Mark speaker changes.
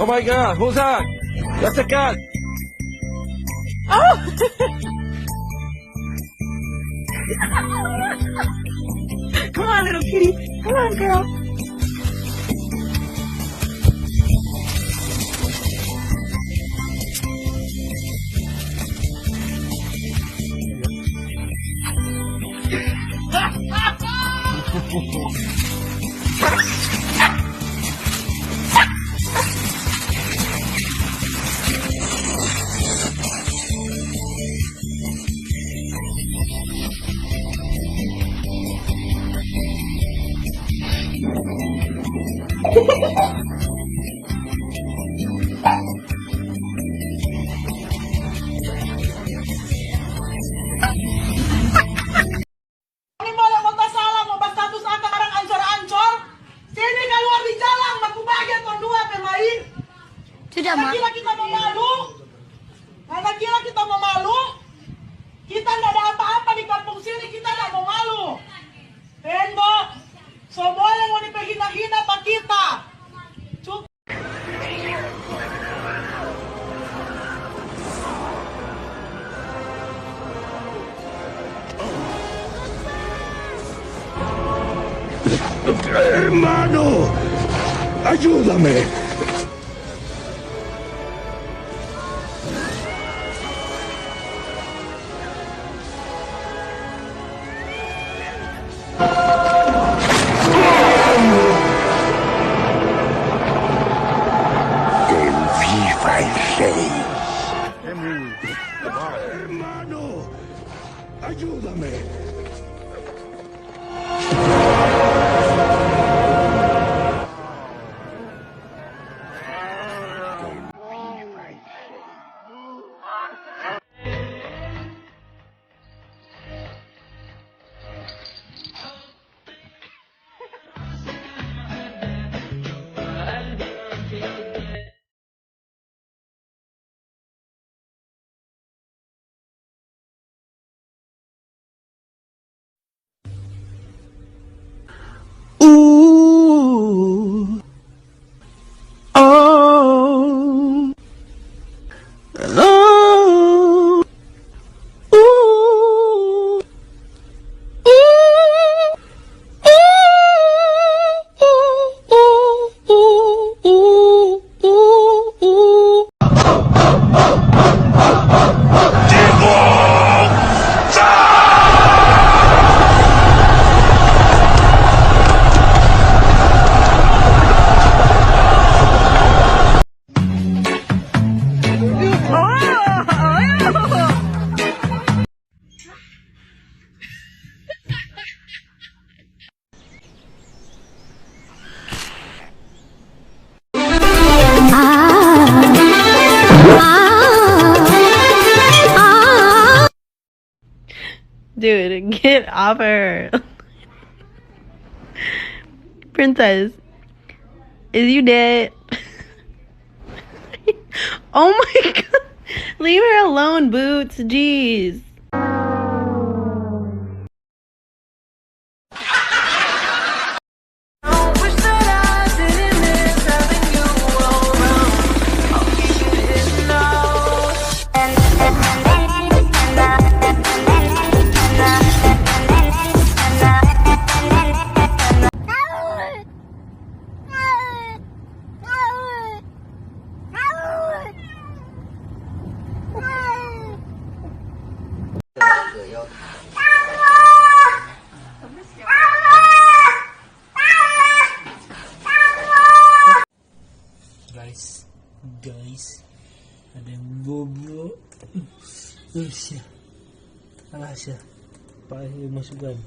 Speaker 1: Oh my God, who's that? That's a cat.
Speaker 2: Oh! Come on, little kitty. Come on, girl.
Speaker 3: Sudah, Ma.
Speaker 2: Kira kita mau malu? Karena kira kita mau malu? Kita nggak ada apa-apa di kampung sini, kita nggak mau malu. Tembok, semua yang mau dipehina-hina pak kita. Cukup.
Speaker 1: Hermano, ayúdame. Hermano, ayúdame.
Speaker 4: Dude, get off her. Princess, is you dead? Oh my god. Leave her alone, Boots. Jeez.
Speaker 5: Guys, ada yang bobo. Siya, alas siya, pahay masugan.